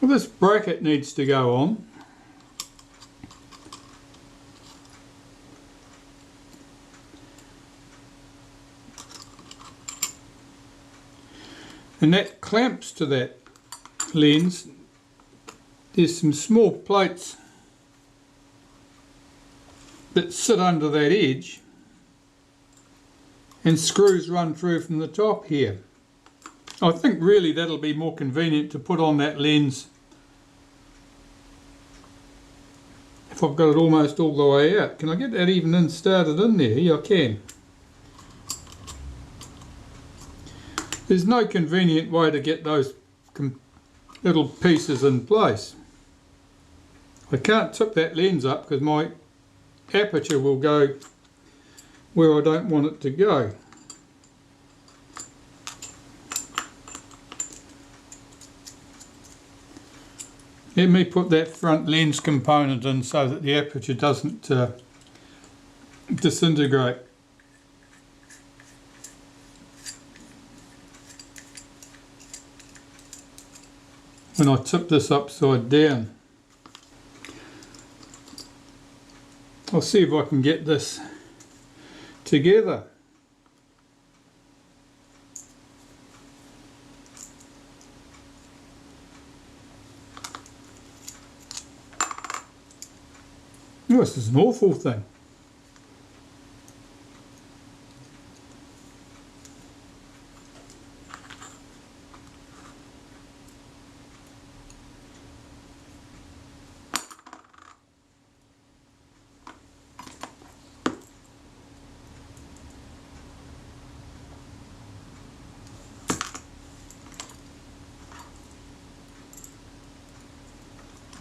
Well, this bracket needs to go on. And that clamps to that lens. There's some small plates that sit under that edge and screws run through from the top here. I think really that'll be more convenient to put on that lens if I've got it almost all the way out. Can I get that even started in there? Yeah, I can. There's no convenient way to get those little pieces in place. I can't tip that lens up because my aperture will go where I don't want it to go. Let me put that front lens component in so that the aperture doesn't disintegrate. When I tip this upside down, I'll see if I can get this together. Oh, this is an awful thing.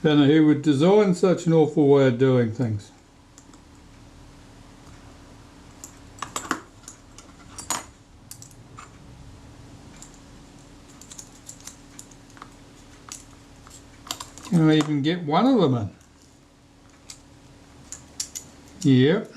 Don't know who would design such an awful way of doing things. Can I even get one of them in? Yep.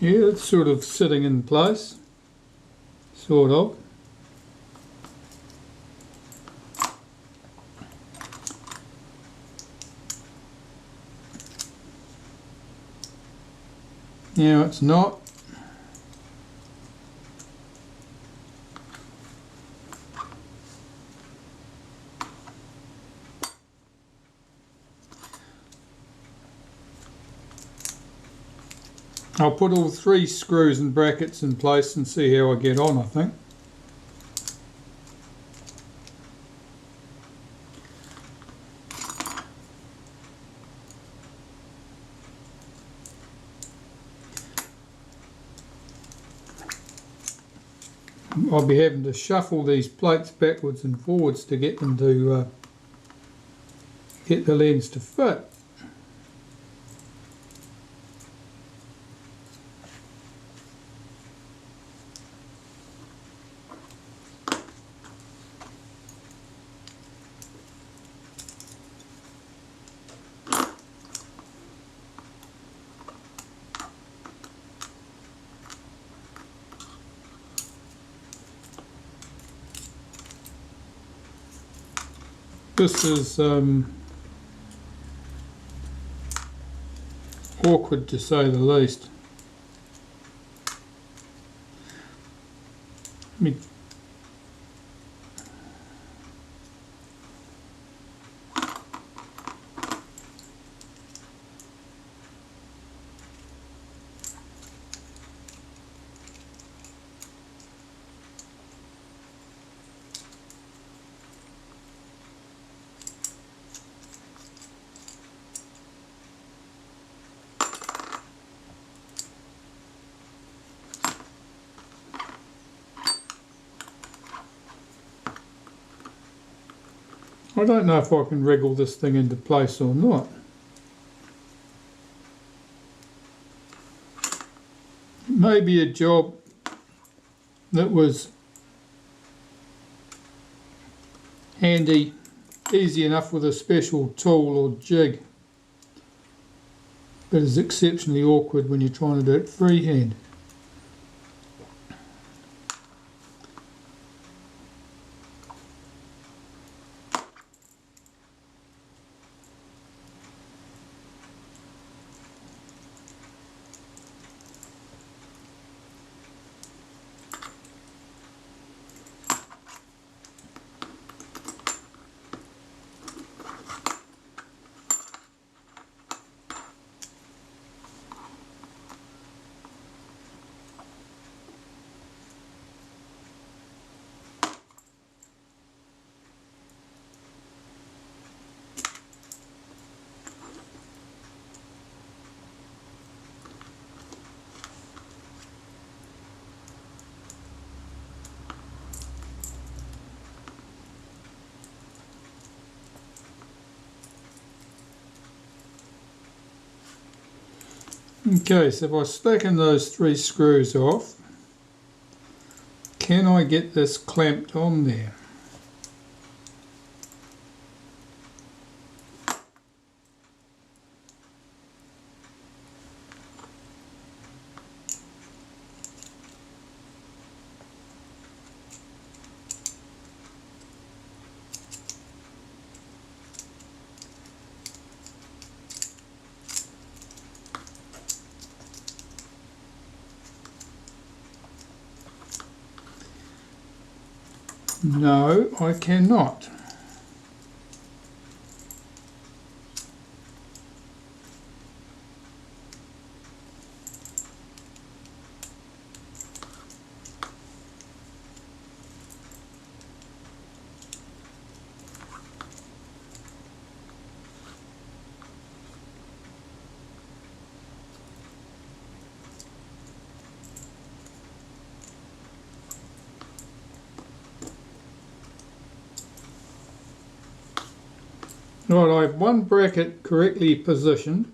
Yeah, it's sort of sitting in place, sort of. Yeah, it's not. I'll put all 3 screws and brackets in place and see how I get on, I think. I'll be having to shuffle these plates backwards and forwards to get them to get the lens to fit. This is awkward to say the least. Let me I don't know if I can wriggle this thing into place or not. maybe a job that was handy, easy enough with a special tool or jig, but is exceptionally awkward when you're trying to do it freehand. Okay, so if I slacken those 3 screws off, can I get this clamped on there? No, I cannot. Right, I have one bracket correctly positioned.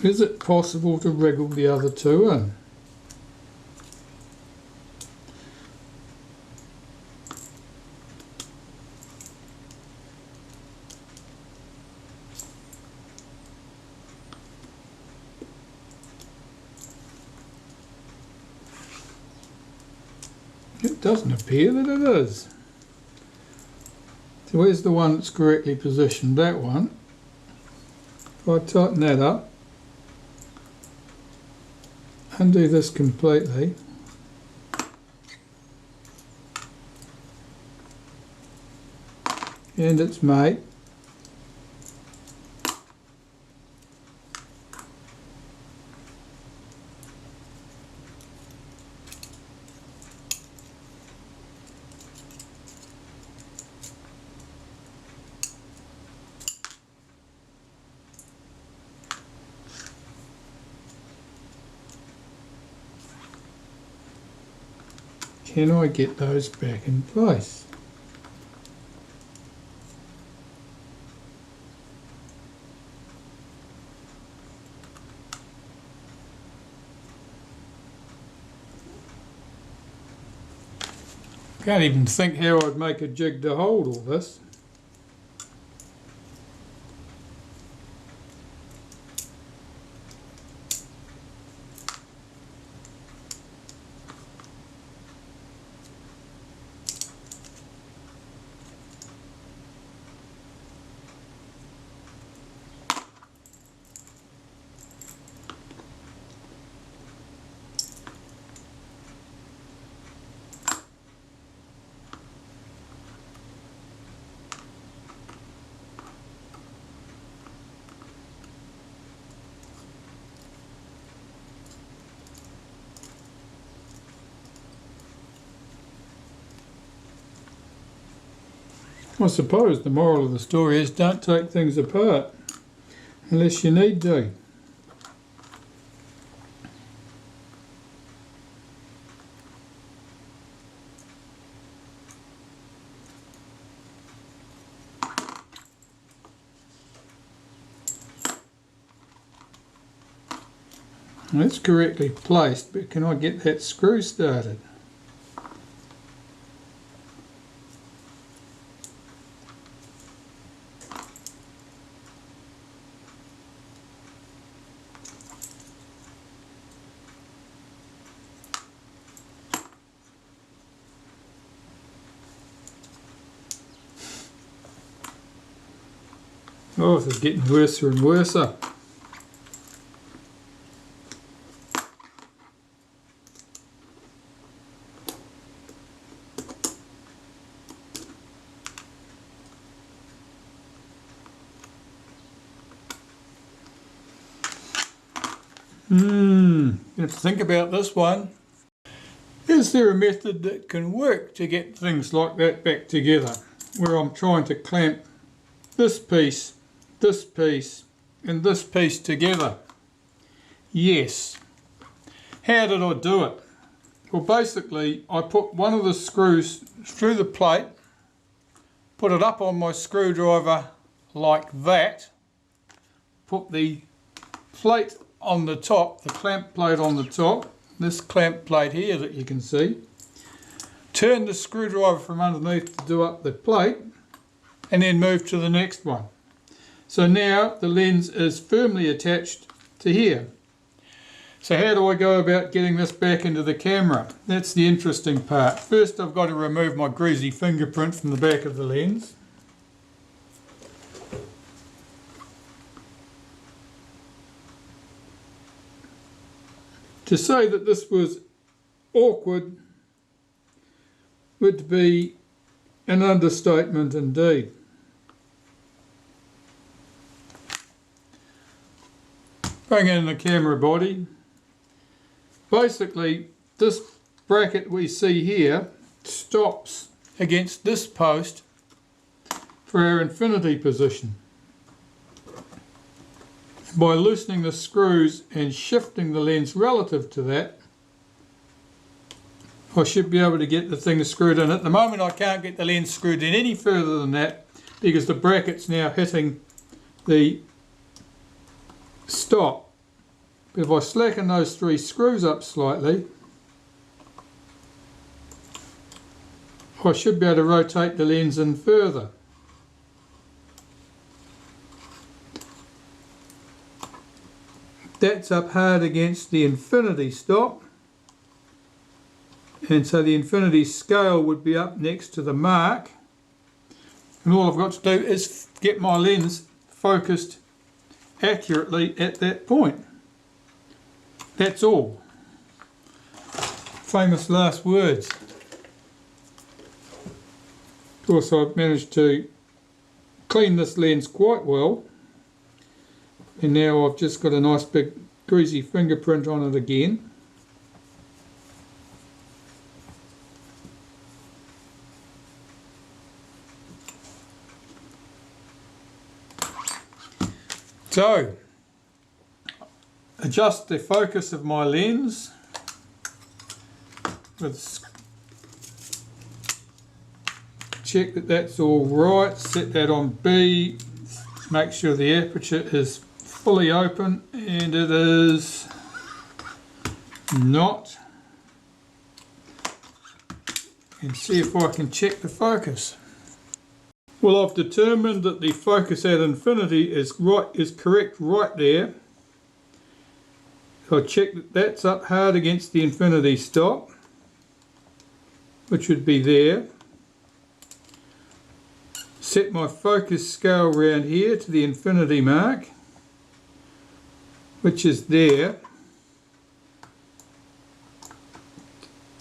Is it possible to wriggle the other 2 in? It doesn't appear that it is. So where's the one that's correctly positioned? That one. If I tighten that up, undo this completely, and it's made. Can I get those back in place? Can't even think how I'd make a jig to hold all this. I suppose the moral of the story is don't take things apart unless you need to. That's correctly placed, but can I get that screw started? Oh, this is getting worse and worse. You have to think about this one. Is there a method that can work to get things like that back together, where I'm trying to clamp this piece, and this piece together? Yes. How did I do it? Well, basically I put one of the screws through the plate, put it up on my screwdriver like that, put the plate on the top, the clamp plate on the top, this clamp plate here that you can see, turn the screwdriver from underneath to do up the plate, and then move to the next one. So now the lens is firmly attached to here. So how do I go about getting this back into the camera? That's the interesting part. First I've got to remove my greasy fingerprint from the back of the lens. To say that this was awkward would be an understatement indeed. Going in the camera body, basically this bracket we see here stops against this post for our infinity position. By loosening the screws and shifting the lens relative to that, I should be able to get the thing screwed in. At the moment I can't get the lens screwed in any further than that because the bracket's now hitting the stop. But if I slacken those three screws up slightly, I should be able to rotate the lens in further. That's up hard against the infinity stop, and so the infinity scale would be up next to the mark, and all I've got to do is get my lens focused accurately at that point. That's all. Famous last words. Of course I've managed to clean this lens quite well. And now I've just got a nice big greasy fingerprint on it again. So, adjust the focus of my lens with, check that that's all right, set that on B, make sure the aperture is fully open, and it is not, and see if I can check the focus. Well, I've determined that the focus at infinity is correct right there. So I check that that's up hard against the infinity stop, which would be there. Set my focus scale round here to the infinity mark, which is there.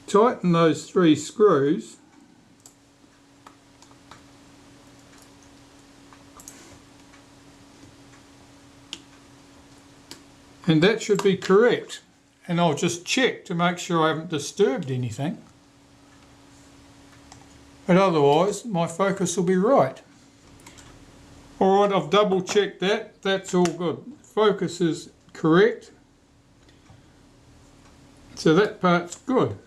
Tighten those three screws. And that should be correct. And I'll just check to make sure I haven't disturbed anything. But otherwise, my focus will be right. Alright, I've double checked that. That's all good. Focus is correct. So that part's good.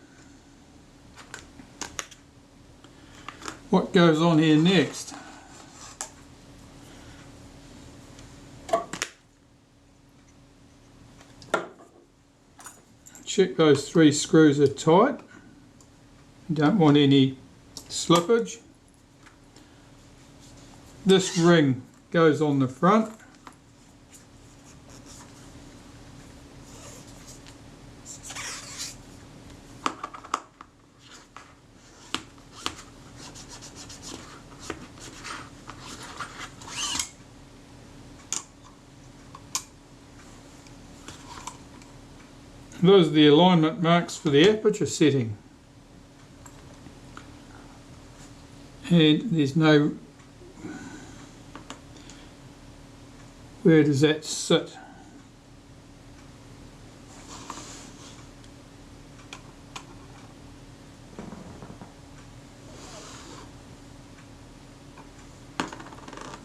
What goes on here next? check those 3 screws are tight. You don't want any slippage. This ring goes on the front. Those are the alignment marks for the aperture setting. And there's no... Where does that sit?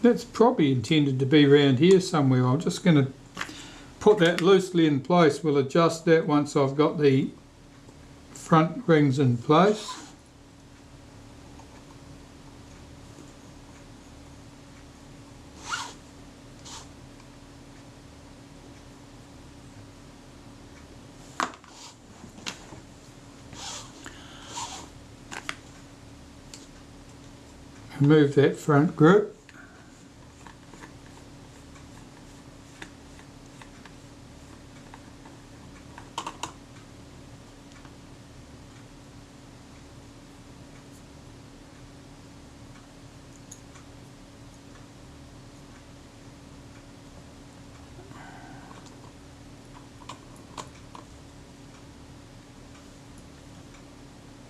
That's probably intended to be around here somewhere. I'm just going to put that loosely in place. We'll adjust that once I've got the front rings in place. Remove that front grip.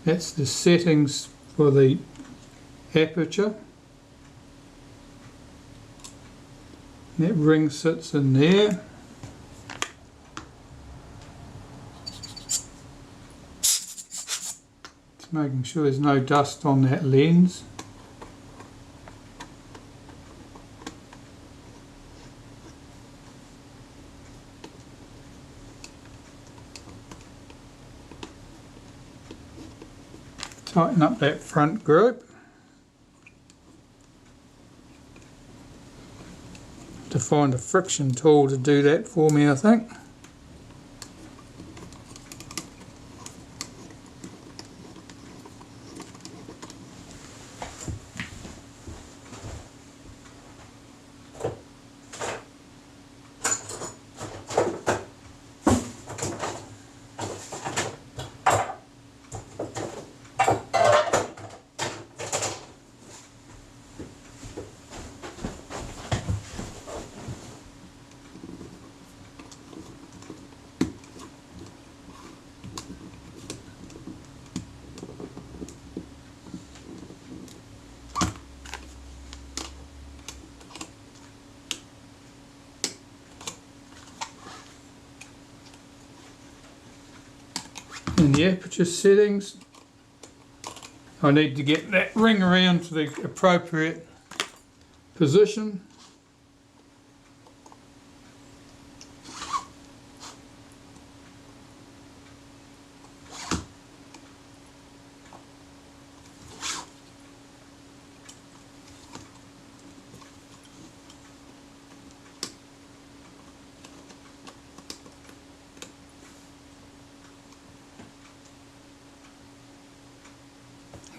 That's the settings for the aperture. That ring sits in there. Just making sure there's no dust on that lens. Tighten up that front grip. To find a friction tool to do that for me, I think. In the aperture settings, I need to get that ring around to the appropriate position.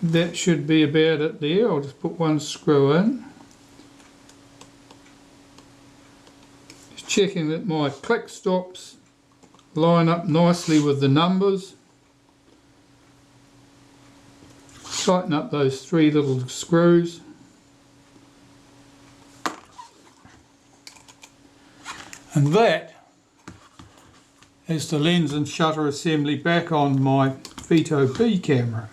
That should be about it there. I'll just put one screw in. Just checking that my click stops line up nicely with the numbers. Tighten up those 3 little screws. And that is the lens and shutter assembly back on my Vito B camera.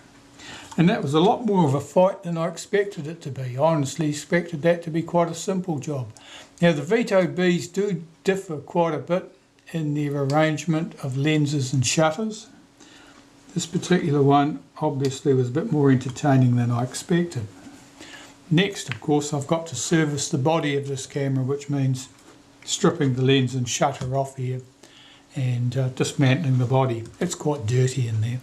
And that was a lot more of a fight than I expected it to be. I honestly expected that to be quite a simple job. Now the Vito Bs do differ quite a bit in their arrangement of lenses and shutters. This particular one obviously was a bit more entertaining than I expected. Next, of course, I've got to service the body of this camera, which means stripping the lens and shutter off here and dismantling the body. It's quite dirty in there.